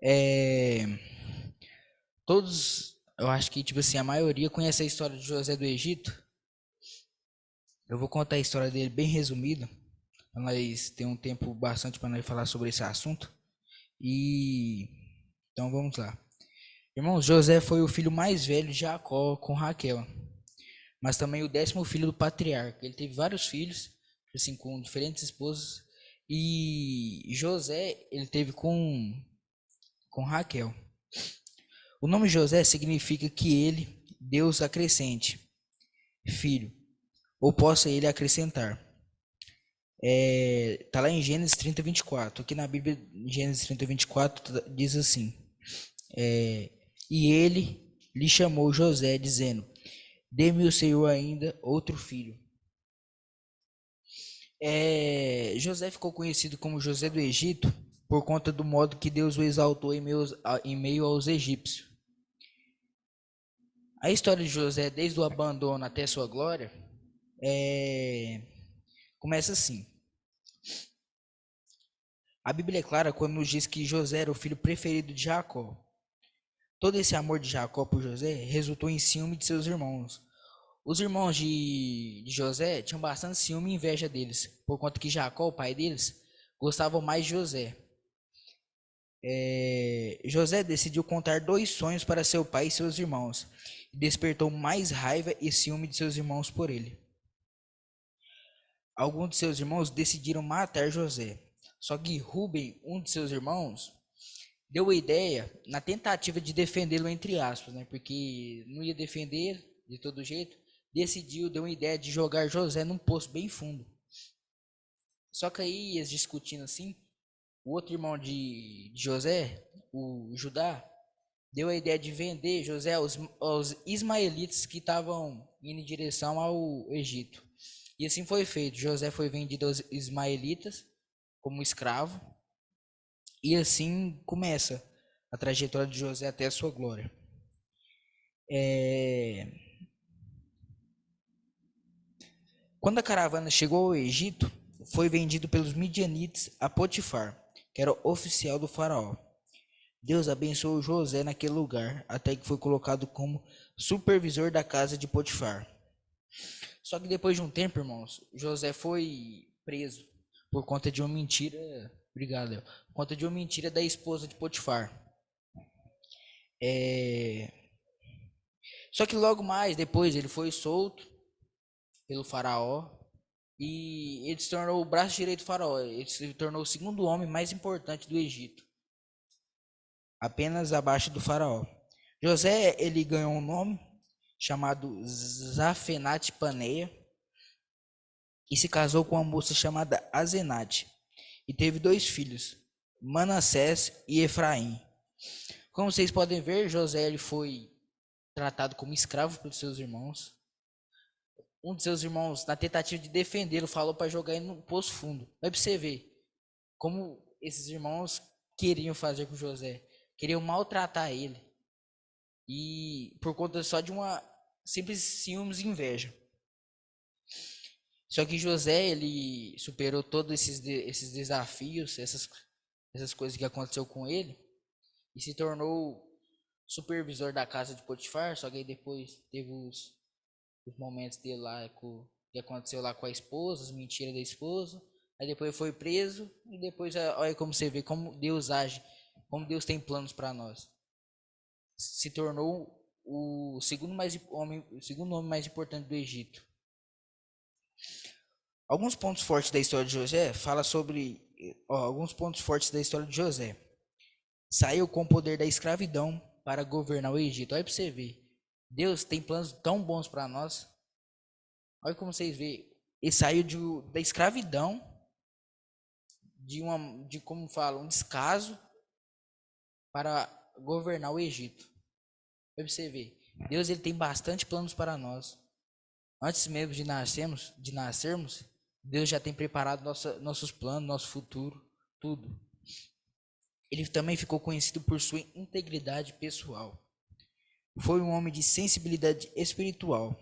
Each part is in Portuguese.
É, todos, eu acho que, tipo assim, a maioria conhece a história de José do Egito. Eu vou contar a história dele bem resumida, pra nós ter um tempo bastante para nós falar sobre esse assunto. E então vamos lá. Irmãos, José foi o filho mais velho de Jacó com Raquel, mas também o 10º filho do patriarca. Ele teve vários filhos, assim, com diferentes esposas. E José, ele teve com Raquel. O nome José significa que ele, Deus acrescente, filho, ou possa ele acrescentar. Tá lá em Gênesis 30, 24. Aqui na Bíblia, Gênesis 30, 24, diz assim: E ele lhe chamou José, dizendo: Dê-me o Senhor ainda outro filho. José ficou conhecido como José do Egito por conta do modo que Deus o exaltou em meio aos egípcios. A história de José, desde o abandono até sua glória, é, começa assim. A Bíblia é clara quando nos diz que José era o filho preferido de Jacó. Todo esse amor de Jacó por José resultou em ciúme de seus irmãos. Os irmãos de José tinham bastante ciúme e inveja deles, por conta que Jacó, o pai deles, gostava mais de José. José decidiu contar 2 sonhos para seu pai e seus irmãos, e despertou mais raiva e ciúme de seus irmãos por ele. Alguns de seus irmãos decidiram matar José. Só que Rubem, um de seus irmãos, deu a ideia na tentativa de defendê-lo entre aspas, né? Porque não ia defender de todo jeito. Deu uma ideia de jogar José num poço bem fundo. Só que aí eles discutindo assim, o outro irmão de José, o Judá, deu a ideia de vender José aos ismaelitas que estavam indo em direção ao Egito. E assim foi feito. José foi vendido aos ismaelitas como escravo. E assim começa a trajetória de José até a sua glória. É... Quando a caravana chegou ao Egito, foi vendido pelos midianitas a Potifar, que era oficial do faraó. Deus abençoou José naquele lugar, até que foi colocado como supervisor da casa de Potifar. Só que depois de um tempo, irmãos, José foi preso por conta de uma mentira. Obrigado, Léo. Por conta de uma mentira da esposa de Potifar. É... Só que logo mais depois ele foi solto pelo faraó e ele se tornou o braço direito do faraó. Ele se tornou o segundo homem mais importante do Egito, apenas abaixo do faraó. José, ele ganhou um nome chamado Zafenate Paneia e se casou com uma moça chamada Azenate e teve 2 filhos, Manassés e Efraim. Como vocês podem ver, José ele foi tratado como escravo pelos seus irmãos. Um de seus irmãos, na tentativa de defendê-lo, falou para jogar ele no poço fundo. Vai para você ver como esses irmãos queriam fazer com José. Queriam maltratar ele. E por conta só de uma simples ciúmes e inveja. Só que José, ele superou todos esses desafios, essas coisas que aconteceu com ele, e se tornou supervisor da casa de Potifar. Só que aí depois teve os momentos dele lá, que aconteceu lá com a esposa, as mentiras da esposa. Aí depois foi preso, e depois, olha como você vê, como Deus age, como Deus tem planos para nós. Se tornou o segundo homem mais importante do Egito. Alguns pontos fortes da história de José fala sobre alguns pontos fortes da história de José. Saiu com o poder da escravidão para governar o Egito. Olha para você ver. Deus tem planos tão bons para nós. Olha como vocês veem. Ele saiu da escravidão, de como fala, um descaso para governar o Egito. Olha para você ver. Deus ele tem bastante planos para nós. Antes mesmo de nascermos, Deus já tem preparado nossos planos, nosso futuro, tudo. Ele também ficou conhecido por sua integridade pessoal. Foi um homem de sensibilidade espiritual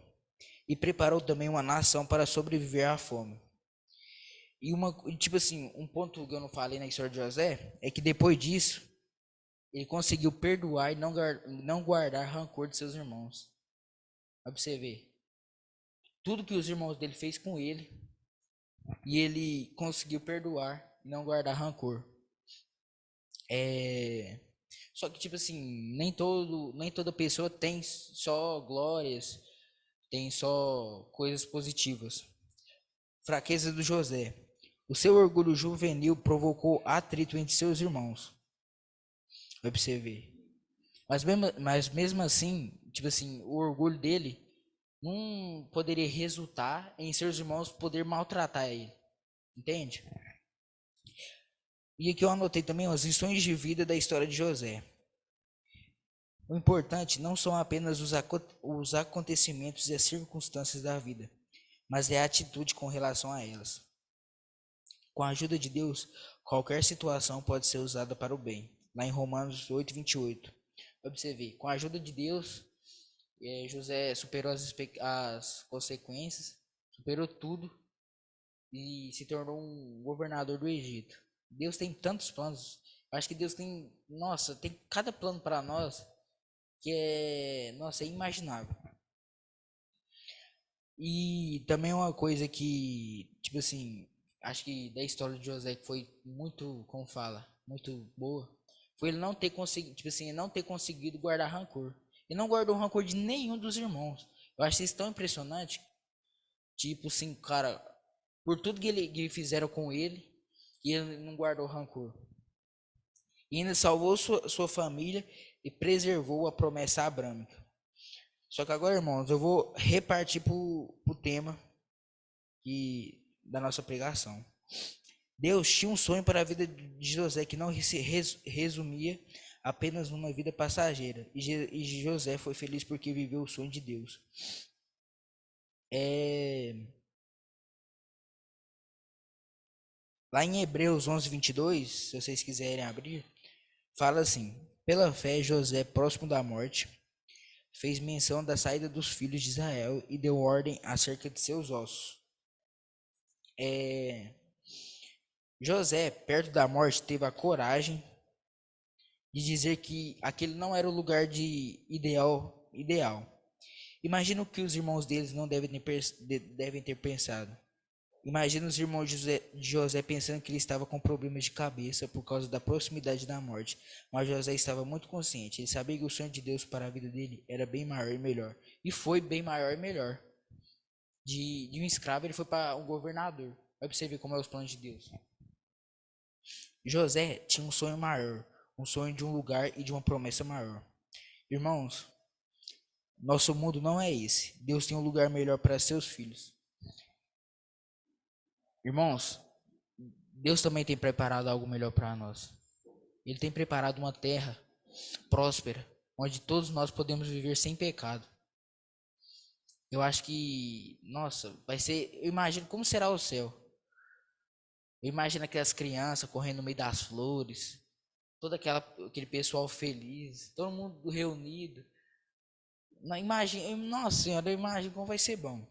e preparou também uma nação para sobreviver à fome. E tipo assim, um ponto que eu não falei na história de José é que depois disso, ele conseguiu perdoar e não guardar rancor de seus irmãos. Pra você ver. Tudo que os irmãos dele fez com ele, e ele conseguiu perdoar e não guardar rancor. Só que, tipo assim, nem toda pessoa tem só glórias, tem só coisas positivas. Fraqueza do José. O seu orgulho juvenil provocou atrito entre seus irmãos. Vai pra você ver. Mas mesmo assim, tipo assim, o orgulho dele não poderia resultar em seus irmãos poder maltratar ele. Entende? E aqui eu anotei também as lições de vida da história de José. O importante não são apenas os acontecimentos e as circunstâncias da vida, mas é a atitude com relação a elas. Com a ajuda de Deus, qualquer situação pode ser usada para o bem. Lá em Romanos 8:28. Observe, com a ajuda de Deus, José superou as consequências, superou tudo e se tornou um governador do Egito. Deus tem tantos planos. Eu acho que Deus tem, nossa, tem cada plano para nós que nossa, é imaginável. E também uma coisa que, tipo assim, acho que da história de José que foi muito, como fala, muito boa, foi ele não ter conseguido, tipo assim, não ter conseguido guardar rancor. Ele não guardou rancor de nenhum dos irmãos. Eu acho isso tão impressionante. Tipo assim, cara, por tudo que fizeram com ele, e ele não guardou rancor. E ainda salvou sua família e preservou a promessa abrâmica. Só que agora, irmãos, eu vou repartir pro tema da nossa pregação. Deus tinha um sonho para a vida de José que não se resumia apenas numa vida passageira. E José foi feliz porque viveu o sonho de Deus. Lá em Hebreus 11:22, se vocês quiserem abrir, fala assim: pela fé, José, próximo da morte, fez menção da saída dos filhos de Israel e deu ordem acerca de seus ossos. José, perto da morte, teve a coragem de dizer que aquele não era o lugar ideal. Imagina o que os irmãos deles não devem ter pensado. Imagina os irmãos de José pensando que ele estava com problemas de cabeça por causa da proximidade da morte. Mas José estava muito consciente. Ele sabia que o sonho de Deus para a vida dele era bem maior e melhor. E foi bem maior e melhor. De um escravo ele foi para um governador. Vai pra você ver como é os planos de Deus. José tinha um sonho maior. Um sonho de um lugar e de uma promessa maior. Irmãos, nosso mundo não é esse. Deus tem um lugar melhor para seus filhos. Irmãos, Deus também tem preparado algo melhor para nós. Ele tem preparado uma terra próspera, onde todos nós podemos viver sem pecado. Eu acho que, nossa, vai ser, eu imagino como será o céu. Eu imagino aquelas crianças correndo no meio das flores, aquele pessoal feliz, todo mundo reunido. Nossa Senhora, eu imagino como vai ser bom.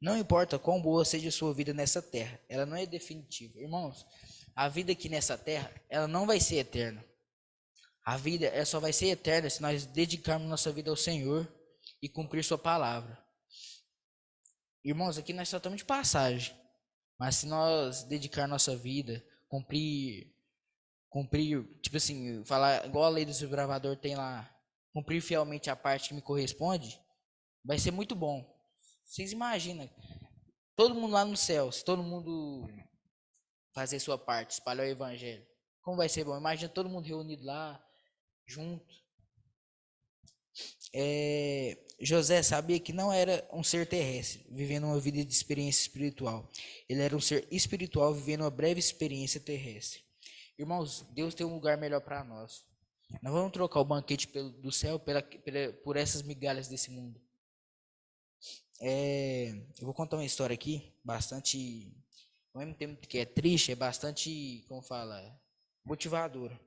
Não importa quão boa seja a sua vida nessa terra, ela não é definitiva. Irmãos, a vida aqui nessa terra, ela não vai ser eterna. A vida só vai ser eterna se nós dedicarmos nossa vida ao Senhor e cumprir sua palavra. Irmãos, aqui nós só estamos de passagem. Mas se nós dedicar nossa vida, cumprir, tipo assim, falar igual a lei do desbravador tem lá, cumprir fielmente a parte que me corresponde, vai ser muito bom. Vocês imaginam, todo mundo lá no céu, se todo mundo fazer sua parte, espalhar o evangelho, como vai ser bom? Imagina todo mundo reunido lá, junto. José sabia que não era um ser terrestre, vivendo uma vida de experiência espiritual. Ele era um ser espiritual, vivendo uma breve experiência terrestre. Irmãos, Deus tem um lugar melhor para nós. Não vamos trocar o banquete do céu por essas migalhas desse mundo. Eu vou contar uma história aqui, bastante, ao mesmo tempo que é triste, é bastante, como fala, motivadora.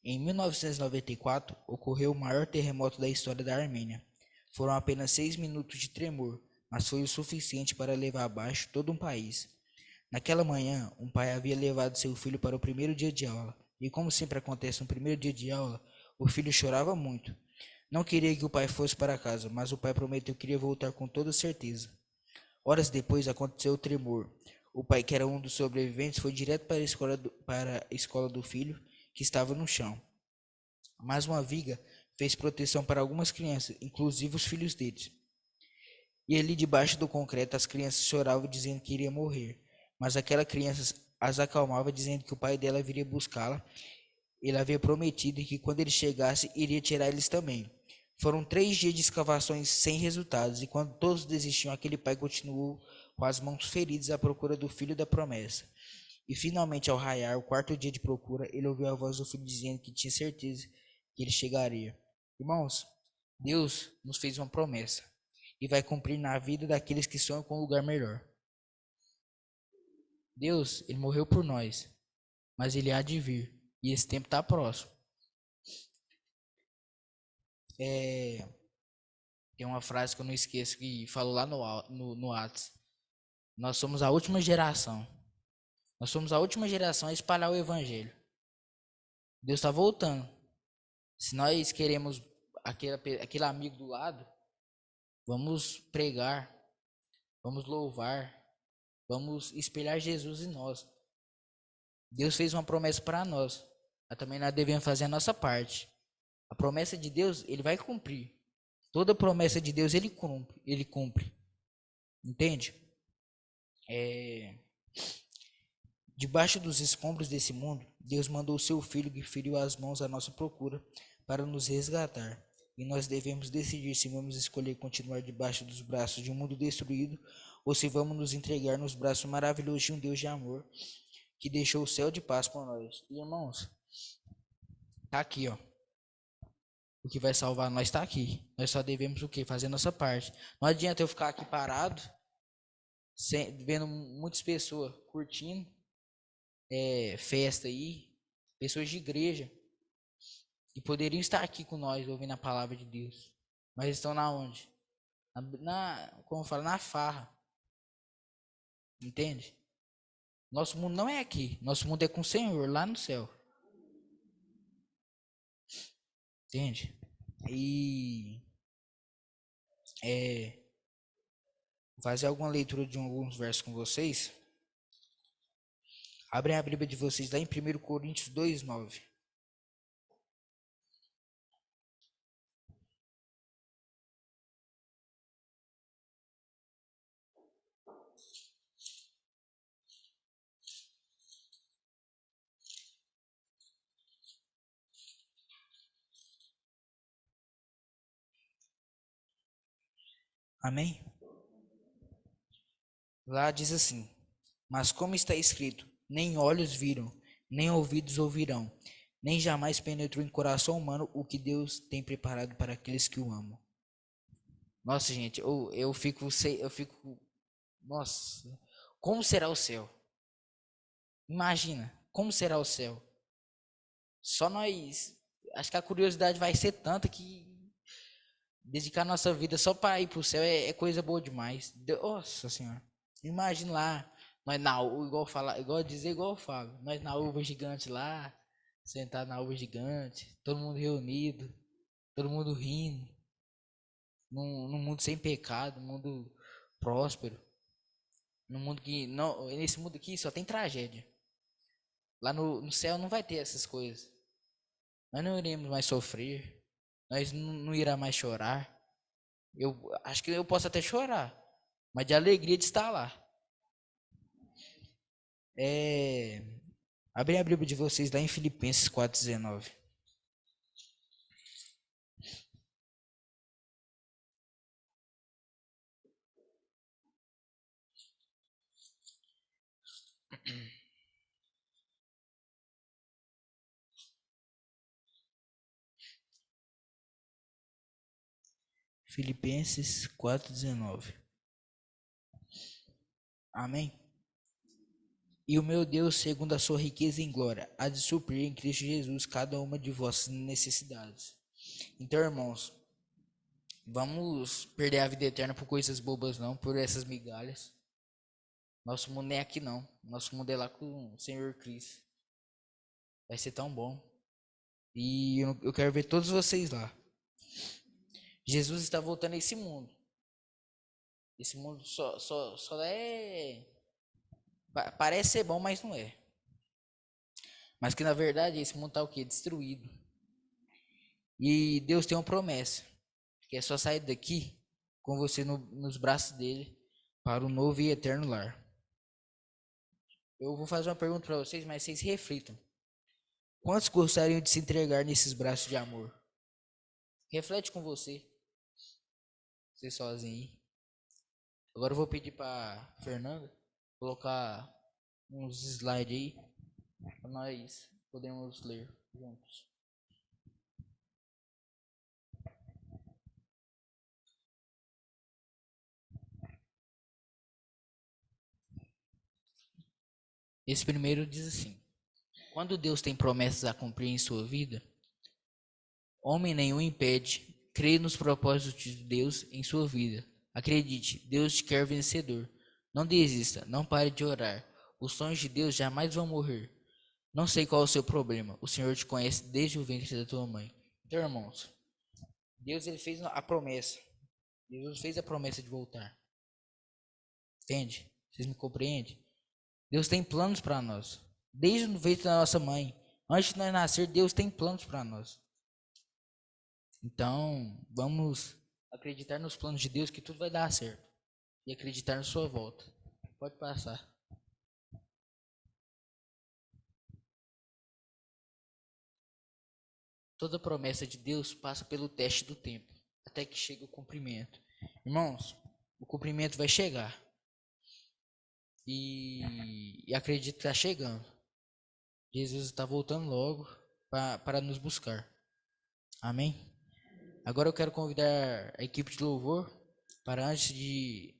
Em 1994, ocorreu o maior terremoto da história da Armênia. Foram apenas 6 minutos de tremor, mas foi o suficiente para levar abaixo todo um país. Naquela manhã, um pai havia levado seu filho para o primeiro dia de aula E como sempre acontece no primeiro dia de aula, o filho chorava muito. Não queria que o pai fosse para casa, mas o pai prometeu que iria voltar com toda certeza. Horas depois aconteceu o tremor. O pai, que era um dos sobreviventes, foi direto para a escola do filho, que estava no chão. Mas uma viga fez proteção para algumas crianças, inclusive os filhos deles. E ali debaixo do concreto as crianças choravam dizendo que iria morrer. Mas aquela criança as acalmava dizendo que o pai dela viria buscá-la. Ele havia prometido que quando ele chegasse iria tirar eles também. Foram 3 dias de escavações sem resultados, e quando todos desistiam, aquele pai continuou com as mãos feridas à procura do filho da promessa. E finalmente, ao raiar, o 4º dia de procura, ele ouviu a voz do filho dizendo que tinha certeza que ele chegaria. Irmãos, Deus nos fez uma promessa e vai cumprir na vida daqueles que sonham com um lugar melhor. Deus, ele morreu por nós, mas ele há de vir, e esse tempo está próximo. Tem uma frase que eu não esqueço que falou lá no Atos. Nós somos a última geração. Nós somos a última geração a espalhar o evangelho. Deus está voltando. Se nós queremos aquele amigo do lado, vamos pregar, vamos louvar, vamos espelhar Jesus em nós. Deus fez uma promessa para nós, mas também nós devemos fazer a nossa parte. A promessa de Deus, ele vai cumprir. Toda promessa de Deus, ele cumpre. Ele cumpre. Entende? Debaixo dos escombros desse mundo, Deus mandou o seu Filho que feriu as mãos à nossa procura para nos resgatar. E nós devemos decidir se vamos escolher continuar debaixo dos braços de um mundo destruído ou se vamos nos entregar nos braços maravilhosos de um Deus de amor que deixou o céu de paz por nós. E, irmãos, tá aqui, ó. O que vai salvar nós está aqui. Nós só devemos o quê? Fazer nossa parte. Não adianta eu ficar aqui parado, vendo muitas pessoas curtindo festa aí, pessoas de igreja, que poderiam estar aqui com nós ouvindo a palavra de Deus. Mas estão na onde? Como eu falo, na farra. Entende? Nosso mundo não é aqui. Nosso mundo é com o Senhor, lá no céu. Entende? E vou fazer alguma leitura de alguns versos com vocês. Abrem a Bíblia de vocês lá em 1 Coríntios 2:9. Amém? Lá diz assim: Mas como está escrito, nem olhos viram, nem ouvidos ouvirão, nem jamais penetrou em coração humano o que Deus tem preparado para aqueles que o amam. Nossa, gente, eu fico, nossa, como será o céu? Imagina, como será o céu? Só nós, acho que a curiosidade vai ser tanta que dedicar nossa vida só para ir pro céu é coisa boa demais. Nossa senhora, imagina lá, nós igual eu falo, nós na uva gigante lá, sentado na uva gigante, todo mundo reunido, todo mundo rindo, num mundo sem pecado, num mundo próspero, num mundo que não, nesse mundo aqui só tem tragédia. Lá no céu não vai ter essas coisas. Nós não iremos mais sofrer, nós não irá mais chorar. Eu acho que eu posso até chorar, mas de alegria de estar lá. Abre a Bíblia de vocês lá em Filipenses 4:19. Filipenses 4:19. Amém? E o meu Deus, segundo a sua riqueza em glória, há de suprir em Cristo Jesus cada uma de vossas necessidades. Então, irmãos, vamos perder a vida eterna por coisas bobas não, por essas migalhas. Nosso mundo não é aqui não. Nosso mundo é lá com o Senhor Cristo. Vai ser tão bom. E eu quero ver todos vocês lá. Jesus está voltando a esse mundo. Esse mundo só é. Parece ser bom, mas não é. Mas que na verdade esse mundo está o quê? Destruído. E Deus tem uma promessa. Que é só sair daqui com você nos braços dele para o novo e eterno lar. Eu vou fazer uma pergunta para vocês, mas vocês reflitam. Quantos gostariam de se entregar nesses braços de amor? Reflete com você. Você sozinho aí. Agora eu vou pedir para Fernanda colocar uns slides aí para nós podermos ler juntos. Esse primeiro diz assim: quando Deus tem promessas a cumprir em sua vida, homem nenhum impede. Creia nos propósitos de Deus em sua vida. Acredite, Deus te quer vencedor. Não desista, não pare de orar. Os sonhos de Deus jamais vão morrer. Não sei qual é o seu problema. O Senhor te conhece desde o ventre da tua mãe. Então, irmãos, Deus ele fez a promessa. Deus fez a promessa de voltar. Entende? Vocês me compreendem? Deus tem planos para nós. Desde o ventre da nossa mãe. Antes de nós nascer, Deus tem planos para nós. Então, vamos acreditar nos planos de Deus que tudo vai dar certo. E acreditar na sua volta. Pode passar. Toda promessa de Deus passa pelo teste do tempo, até que chegue o cumprimento. Irmãos, o cumprimento vai chegar. E acredito que está chegando. Jesus está voltando logo para nos buscar. Amém? Agora eu quero convidar a equipe de louvor para, antes de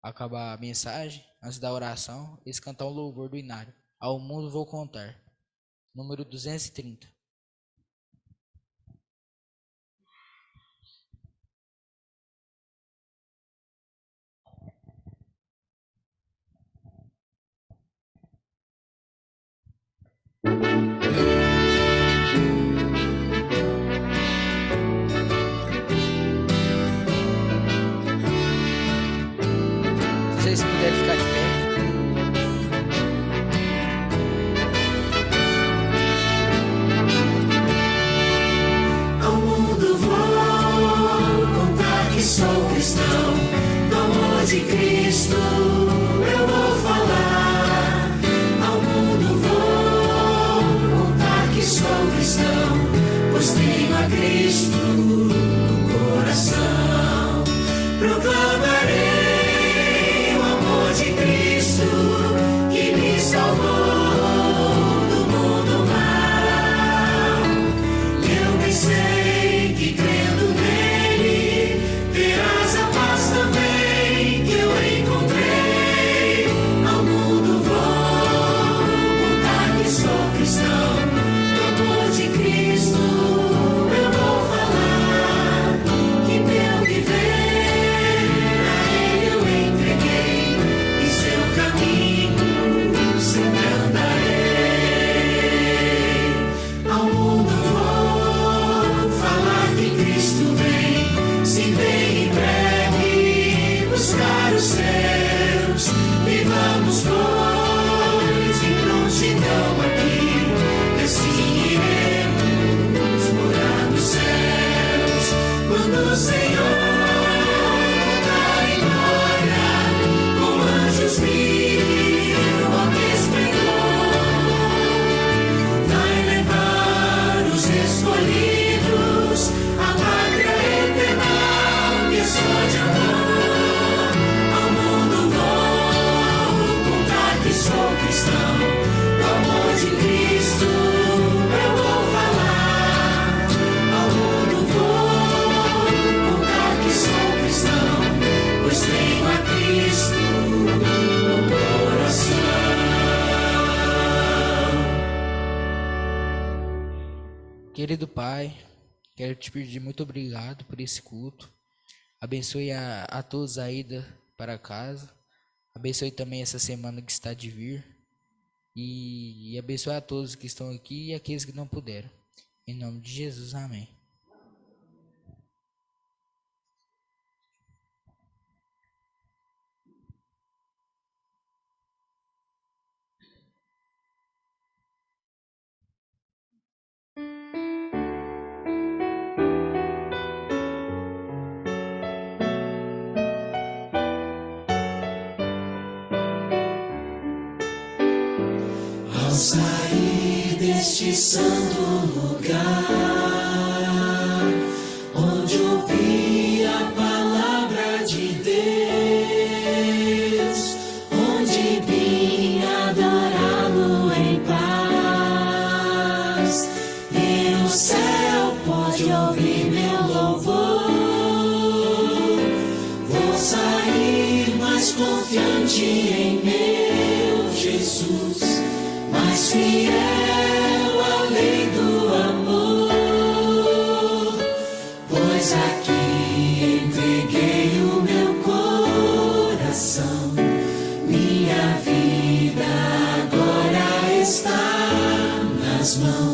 acabar a mensagem, antes da oração, eles cantar o louvor do Inário. Ao mundo vou contar. Número 230. Se vocês puderem ficar de pé. Ao mundo vou contar que sou cristão, do amor de Cristo eu vou falar. Ao mundo vou contar que sou cristão, pois tenho a Cristo no coração. Proclamarei o amor de Cristo que me salvou do mundo mal. Eu bem sei que crendo nele terás a paz também que eu encontrei. Ao mundo vou contar que sou cristão, do amor de Cristo eu vou falar. Que meu viver a ele eu entreguei, e seu caminho sempre andarei. Ao mundo vou falar que Cristo vem, se vem em breve buscar os céus. Vivamos, pois, em prontidão aqui, e assim iremos morar nos céus. Quando o Senhor voltar em glória, com anjos mil ao esplendor, vai levar os escolhidos à pátria eterna que só de amor. Ao mundo vou contar que sou cristão, do amor de Cristo eu vou falar. Ao mundo vou contar que sou cristão, pois tenho a Cristo no coração. Querido Pai, quero te pedir muito obrigado por esse culto. Abençoe a todos a ida para casa. Abençoe também essa semana que está de vir. e abençoe a todos que estão aqui e aqueles que não puderam. Em nome de Jesus, amém. Ao sair deste santo lugar, onde ouvi a palavra de Deus, onde vim adorá-lo em paz, e o céu pode ouvir meu louvor. Vou sair mais confiante em meu Jesus, mais fiel à lei do amor, pois aqui entreguei o meu coração. Minha vida agora está nas mãos